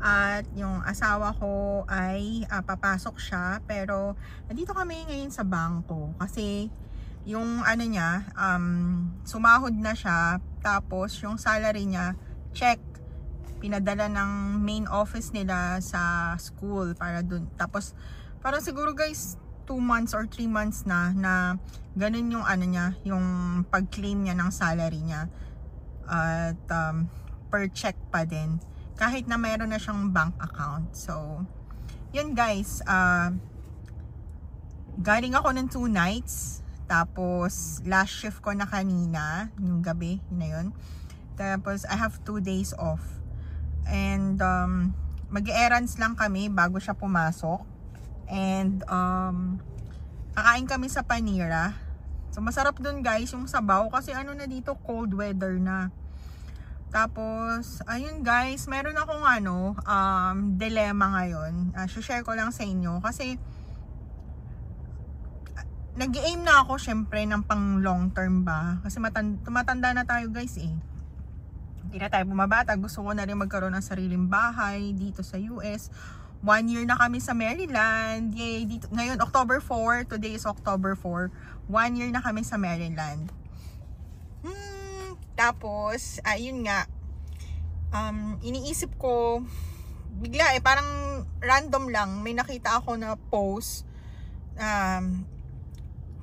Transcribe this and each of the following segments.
At yung asawa ko ay papasok siya. Pero nandito kami ngayon sa bangko kasi yung ano niya, sumahod na siya. Tapos yung salary niya, check, pinadala ng main office nila sa school para dun. Tapos parang siguro guys 2 months or 3 months na ganun yung ano niya, yung pag-claim niya ng salary niya. At per check pa din, kahit na meron na siyang bank account. So yun guys, galing ako ng 2 nights. Tapos last shift ko na kanina, yung gabi, yun na yun. Tapos I have 2 days off. And mag-errands lang kami bago siya pumasok. And kakain kami sa Panira. So masarap dun guys yung sabaw kasi ano na dito, cold weather na. Tapos ayun guys, meron akong dilemma ngayon. Share ko lang sa inyo kasi nag-aim na ako syempre ng pang long term ba. Kasi tumatanda na tayo guys eh. Hindi na tayo bumabata. Gusto ko na rin magkaroon ng sariling bahay dito sa US. 1 year na kami sa Maryland. Yay! Dito, ngayon, October 4. Today is October 4. 1 year na kami sa Maryland. Tapos, ayun nga. Iniisip ko, bigla parang random lang. May nakita ako na post.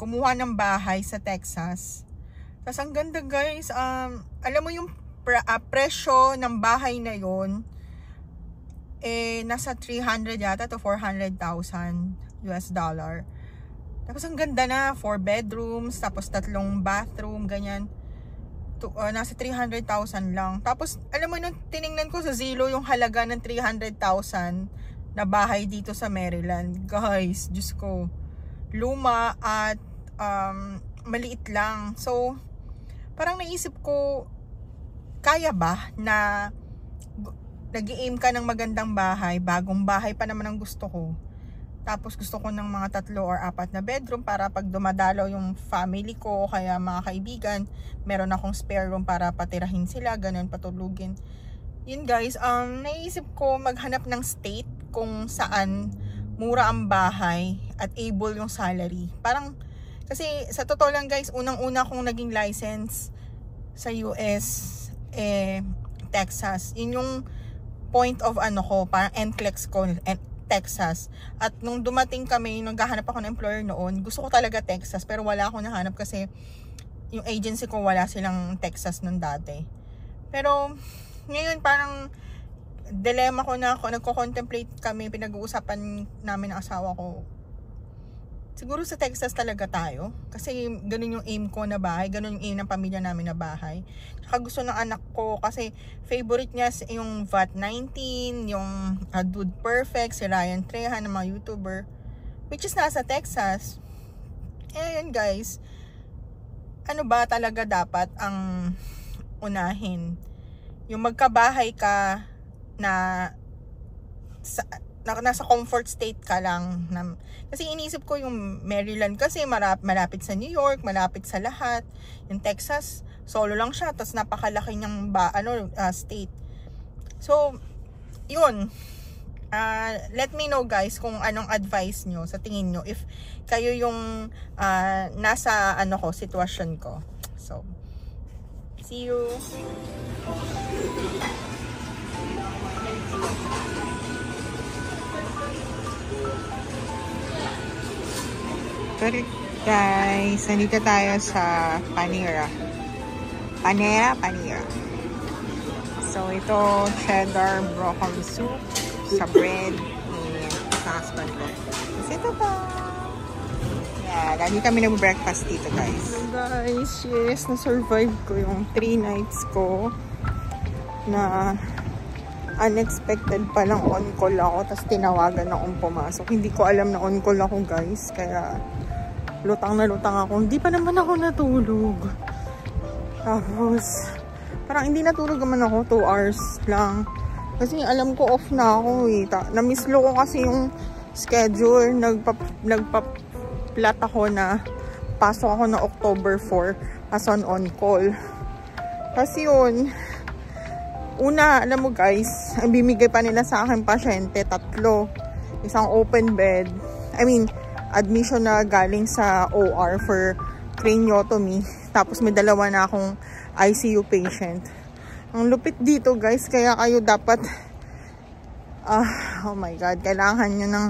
Kumuha ng bahay sa Texas. Tapos, ang ganda guys. Alam mo yung presyo ng bahay na yon nasa 300 yata to 400,000 US dollar. Tapos ang ganda na, 4 bedrooms, tapos 3 bathroom, ganyan. Nasa 300,000 lang. Tapos alam mo nung tiningnan ko sa Zillow yung halaga ng 300,000 na bahay dito sa Maryland. Guys, Diyos ko, luma at maliit lang. So parang naisip ko, kaya ba na nag-i-aim ka ng magandang bahay, bagong bahay pa naman ang gusto ko. Tapos gusto ko ng mga 3 or 4 na bedroom para pag dumadalaw yung family ko, kaya mga kaibigan, meron akong spare room para patirahin sila, ganun, patulugin. Yun guys, naisip ko maghanap ng state kung saan mura ang bahay at able yung salary. Parang, kasi sa totoo lang guys, unang-una kong naging license sa US, Texas. Yun yung point of parang NCLEX ko, Texas. At nung dumating kami, naghahanap ako ng employer noon, gusto ko talaga Texas, pero wala akong nahanap kasi yung agency ko wala silang Texas nun dati. Pero ngayon parang dilemma ko na ako, nagko-contemplate kami, pinag-uusapan namin ng asawa ko. Siguro sa Texas talaga tayo. Kasi ganun yung aim ko na bahay. Ganun yung aim ng pamilya namin na bahay. Saka gusto ng anak ko. Kasi favorite niya yung VAT19, yung Dude Perfect, si Ryan Trehan, ng mga YouTuber. Which is nasa Texas. Ayan guys. Ano ba talaga dapat ang unahin? Yung magkabahay ka na nasa comfort state ka lang. Kasi iniisip ko yung Maryland kasi malapit sa New York, malapit sa lahat. Yung Texas, solo lang siya, tapos napakalaki niyang state. So, yun. Let me know guys kung anong advice nyo sa tingin nyo if kayo yung nasa sitwasyon ko. So, see you. Guys, nandito tayo sa Panira. Panira. So, ito, cheddar broccoli soup sa bread and sa husband ko. Kasi ito pa. Yeah, lagi kami nag-breakfast dito, guys. So, guys, yes, na-survive ko yung 3 nights ko na unexpected palang on-call ako. Tapos tinawagan akong pumasok. Hindi ko alam na on-call ako, guys. Kaya lutang na lutang ako. Hindi pa naman ako natulog. Tapos parang hindi natulog naman ako. 2 hours lang. Kasi alam ko off na ako eh. Na-mislo ko kasi yung schedule. Nagpa-plat ako na pasok ako na October 4 as on call. Kasi yun, Una, alam mo guys, ang bimigay pa nila sa akin pasyente, 3. Isang open bed. I mean, admission na galing sa OR for craniotomy. Tapos may 2 na akong ICU patient. Ang lupit dito guys, kaya kayo dapat, oh my god, kailangan nyo ng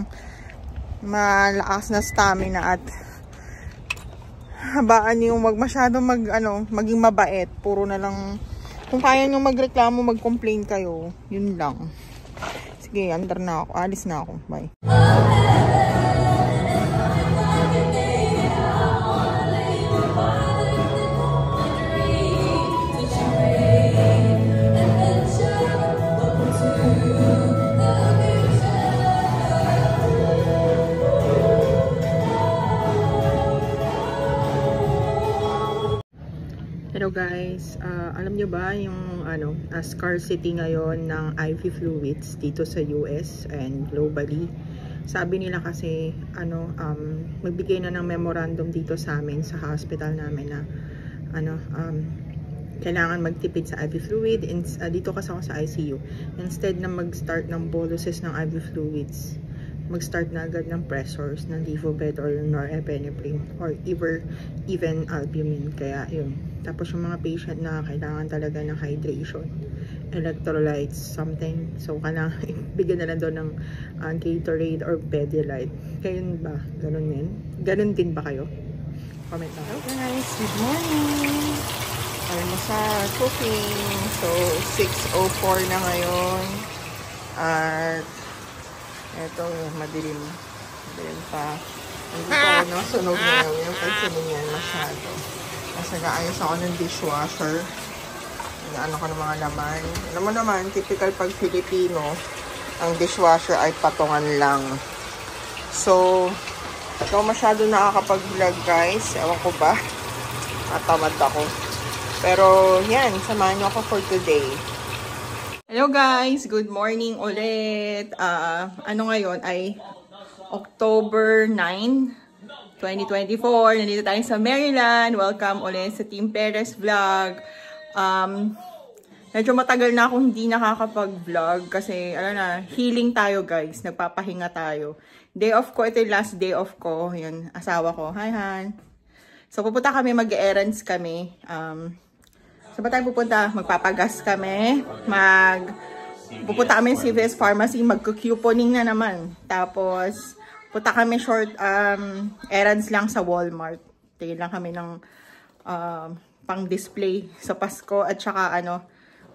malakas na stamina at habaan yung wag masyado maging mabait. Puro na lang, kung kaya nyo magreklamo, mag-complain kayo. Yun lang. Sige, under na ako. Alis na ako. Bye. Hello guys, alam nyo ba yung scarcity ngayon ng IV fluids dito sa US and globally? Sabi nila kasi magbigay na ng memorandum dito sa amin sa hospital namin na kailangan magtipid sa IV fluid. Dito kasi ako sa ICU. Instead na mag-start ng boluses ng IV fluids, mag-start na agad ng pressors ng Levobed or norepinephrine or even albumin. Kaya yun. Tapos yung mga patient na kailangan talaga ng hydration, electrolytes, something. So kailangan bigyan na lang doon ng Gatorade or Pedialyte. Kayo ba? Ganun din? Ganun din ba kayo? Comment lang. Hello guys, good morning! Almusal, cooking. So 6:04 na ngayon. At eto, madilim. Madilim pa. Hindi pa sunog na yun. Yung pagsunog yan masyado. Kasi naayos ako ng dishwasher. Ano ko ng mga laman. Alam mo naman, typical pag Filipino, ang dishwasher ay patungan lang. So, ikaw masyado nakakapag-vlog guys. Ewan ko ba? Matamad ako. Pero, yan. Samahan nyo ako for today. Hello guys! Good morning ulit. Ngayon ay October 9, 2024. Nandito tayo sa Maryland. Welcome ulit sa Team Perez Vlog. Medyo matagal na akong hindi nakakapag-vlog kasi healing tayo guys. Nagpapahinga tayo. Day off ko. Ito yung last day off ko. Yun, asawa ko. Hi, Han. So, pupunta kami. Mag-errands kami. So, ba tayo pupunta? Magpapagas kami. Pupunta kami sa CVS Pharmacy. Mag-couponing na naman. Tapos, punta kami short errands lang sa Walmart. Tingin lang kami ng pang-display sa Pasko. At saka ano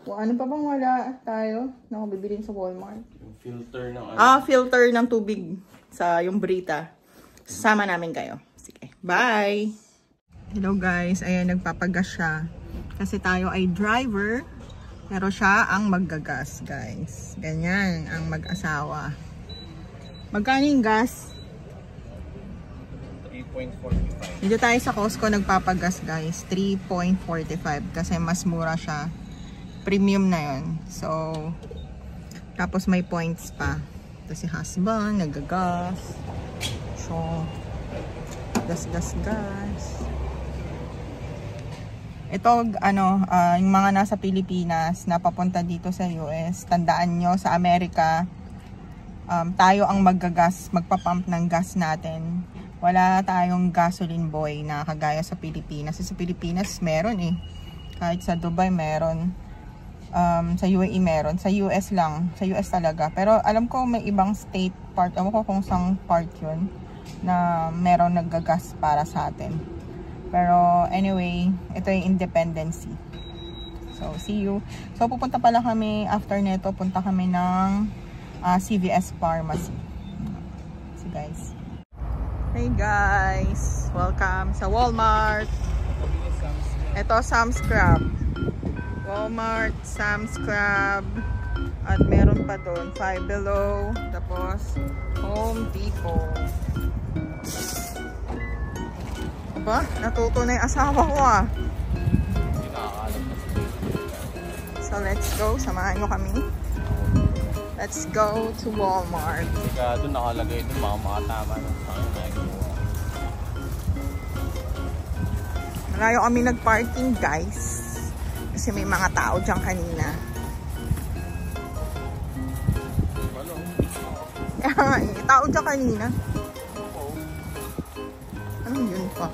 pa bang wala tayo na bibilin sa Walmart? Yung filter ng filter ng tubig sa yung Brita. Sasama namin kayo. Sige, bye! Hello guys, ayan nagpapagas siya. Kasi tayo ay driver, pero siya ang maggagas guys. Ganyan ang mag-asawa. Magkano yung gas? 3.45. Dito tayo sa Costco nagpapagas guys. 3.45 kasi mas mura siya. Premium na yun. So, tapos may points pa. Ito si husband, nagagas. So, gas. Ito, yung mga nasa Pilipinas na papunta dito sa US, tandaan nyo, sa Amerika, tayo ang magpapump ng gas natin. Wala tayong gasoline boy na kagaya sa Pilipinas. Sa Pilipinas, meron eh. Kahit sa Dubai, meron. Sa UAE, meron. Sa US lang. Sa US talaga. Pero alam ko may ibang state part. Alam ko kung saan part yun na meron naggagas para sa atin. Pero anyway, ito yung independency. So, see you. So, pupunta pala kami, after neto, punta kami ng CVS Pharmacy. See guys. Hey guys! Welcome sa Walmart. Ito, Sam's Club. Walmart, Sam's Club. At meron pa doon, Five Below. Tapos, Home Depot. Aba, natuto na yung asawa ko ah. So let's go, samahan nyo kami. Let's go to Walmart. Doon nakalagay doon mga makatama ng malayo kami nagparking guys. Kasi may mga tao dyan kanina. nga eh. Tao dyan kanina. Anong yun pa?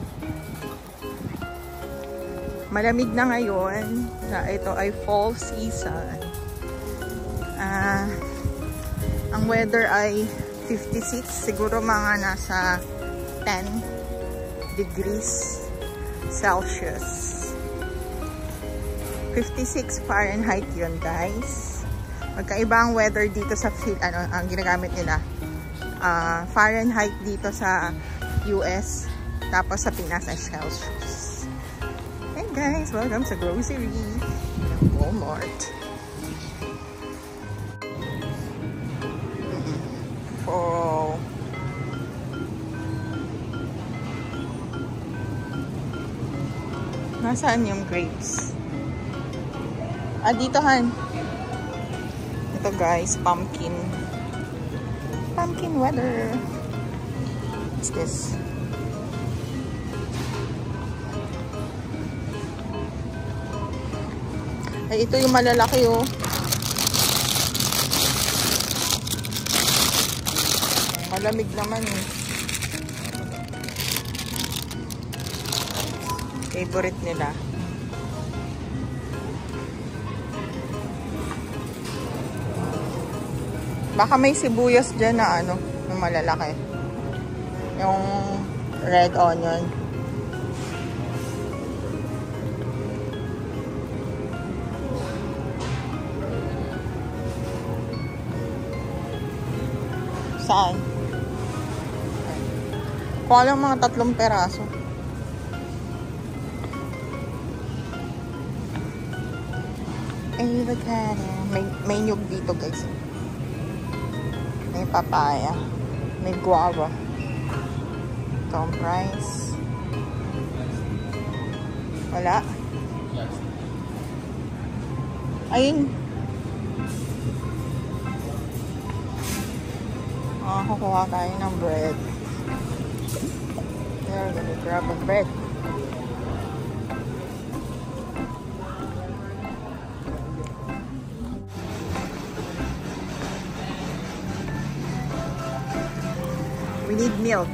Malamig na ngayon. Ito ay fall season. Ang weather ay 56. Siguro mga nasa 10 degrees Celsius. 56 Fahrenheit yun, guys. Magkaiba ang weather dito sa ang ginagamit nila. Fahrenheit dito sa US. Tapos sa Pinas ay Celsius. Hey guys, welcome sa grocery ng Walmart. Oh. Nasaan yung grapes? Dito han. Ito guys, pumpkin. Pumpkin weather. What's this? Ay, ito yung malalaki oh. Malamig naman eh. Favorite nila. Baka may sibuyas dyan na ano, yung malalaki. Yung red onion. Saan? Kuha lang mga 3 peraso. Avocado. May nyug dito guys. May papaya. May guava. Tom rice. Wala. Ayun. Kukuha tayo ng bread. We're gonna grab a bread. We need milk.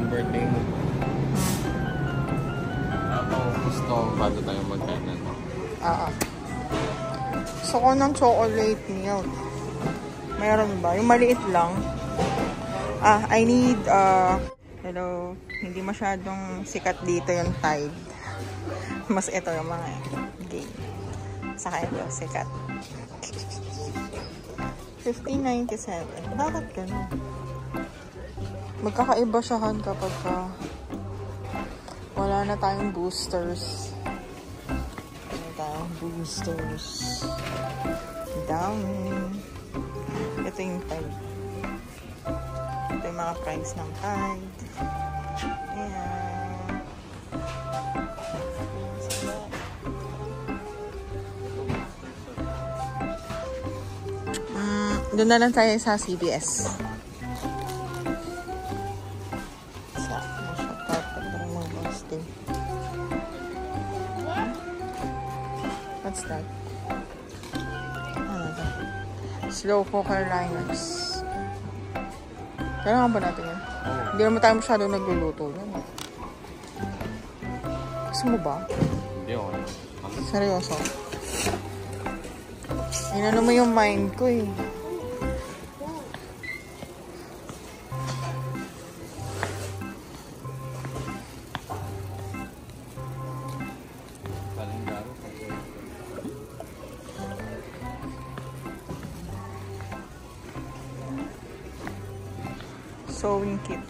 Birthday mo. Gusto bago tayo magkanan. Gusto ko ng chocolate milk. Meron ba? Yung maliit lang. I need hello. Hindi masyadong sikat dito yung Tide. Mas ito yung mga game. Saka ito sikat. 15.97. Bakit ganun? Magkakaiba siya kapag wala na tayong boosters. Wala tayong boosters. Down. Ito yung Tide. Ito yung mga price ng Tide. Ayan. Doon na lang tayo sa CVS. What's that? Ano ito? Slow cooker liners. Kailangan ba natin yan? Hindi naman tayo masyadong nagluluto yan. Gusto mo ba? Hindi ako. Seryoso? Inano mo yung mind ko eh. Sewing kit.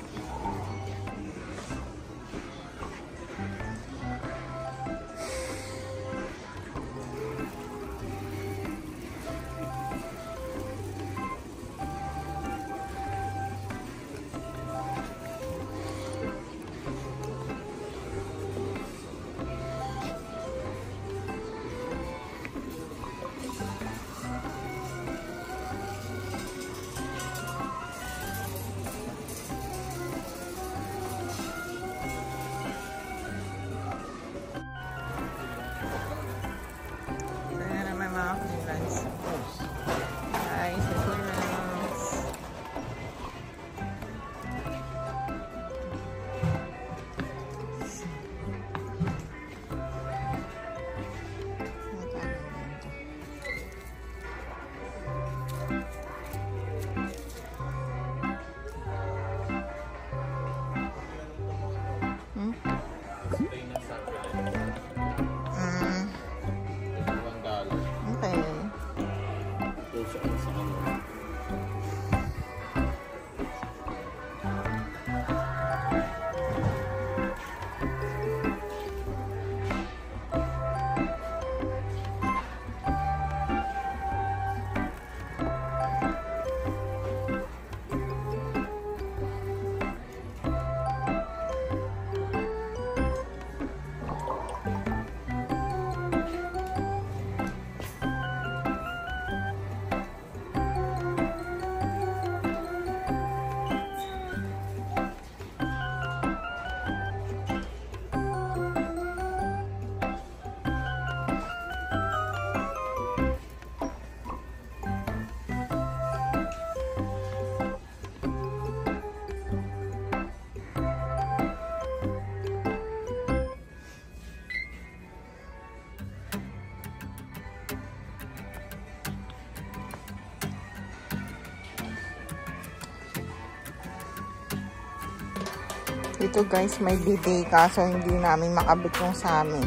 Dito guys, may bidet kaso hindi namin makabit yung sa amin.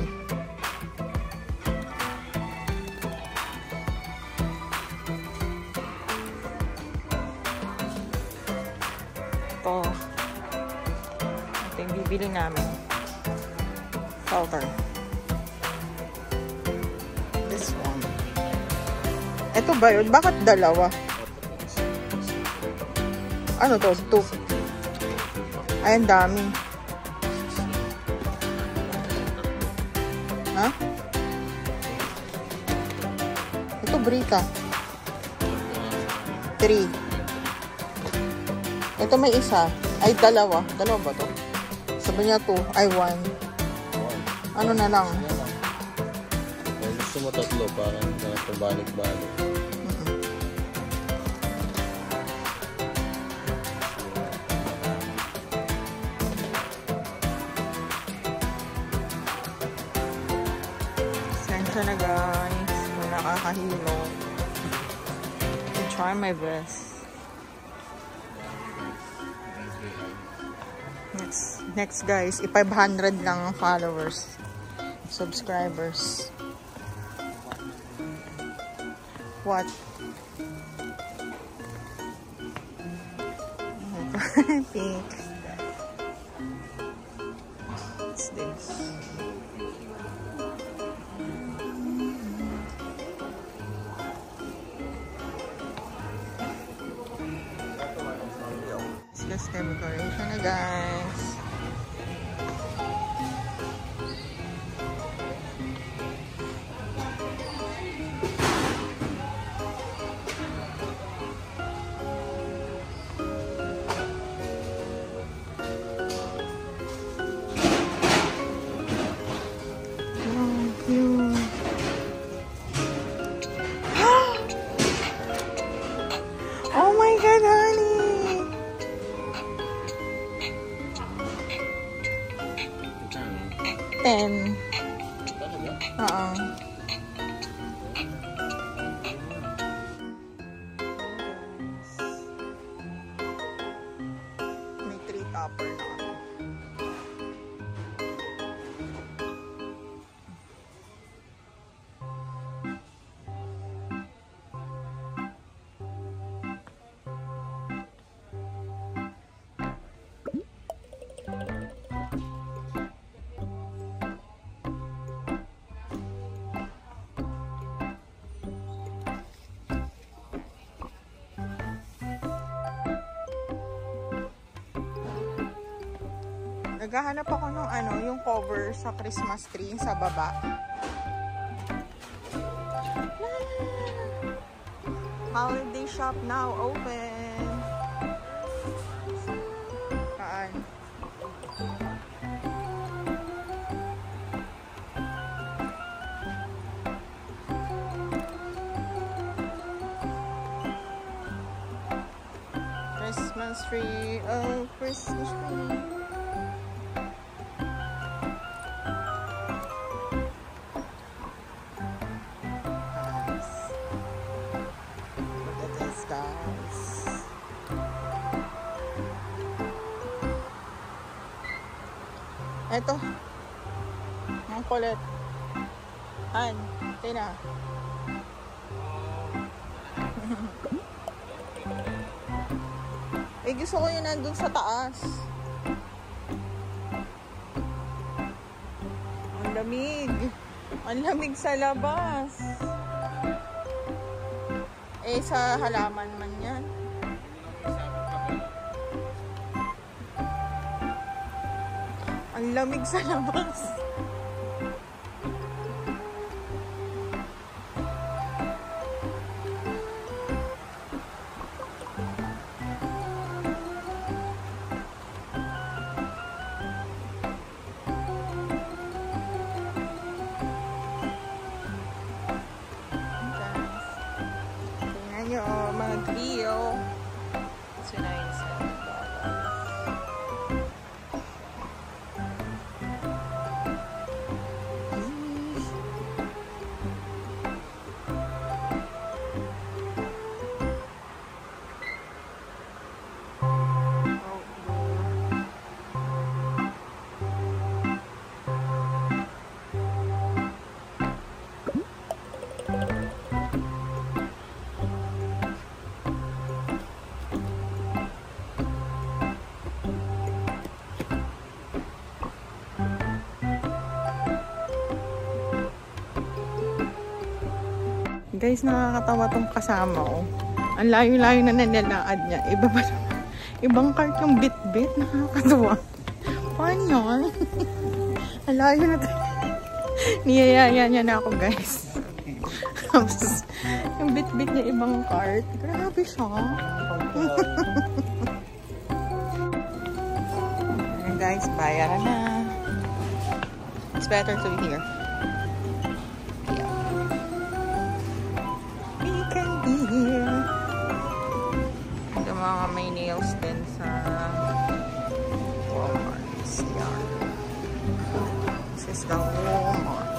Ito yung bibili namin. Filter. This one. Ito ba yun? Bakit dalawa? Ano to? 2. Ay, ang dami. Ha? Ito, Brita. 3. Ito may isa. Ay, dalawa. Dalawa ba to? Sabi niya 2. Ay, 1. Ano na lang? Gusto mo 3 parang pabalik-balik. Sensya na guys. Kung nakakahilo. I'll try my best. Next guys, 500 lang ang followers, subscribers. What? Pink. What's this? Let's get decoration na guys. Oh my God, honey! 10. Oo. May 3 topper na kami. Naghahanap ako ng yung cover sa Christmas tree sa baba. Holiday shop now open. Saan? Christmas tree, oh Christmas tree. Eto. Ang kulit. Han, tina. Eh, gusto ko yun nandun sa taas. Ang lamig. Ang lamig sa labas. Eh, sa halaman man yan. Ang lamig sa labas. Tingnan nyo, mga grill. It's nice. Guys, nakakatawa tong kasama ko. Ang layo-layo na nilalakad niya. Iba ba? Ibang cart yung bit-bit. Nakakatawa. Paano yun? Ang layo na tayo. Niyayaya niya na ako, guys. Yung bit-bit niya ibang cart. Grabe siya. And guys, bayaran na. It's better to be here. Yeah. We can be here. Yung mga may nails din sa Walmart. Yeah. This is the Walmart.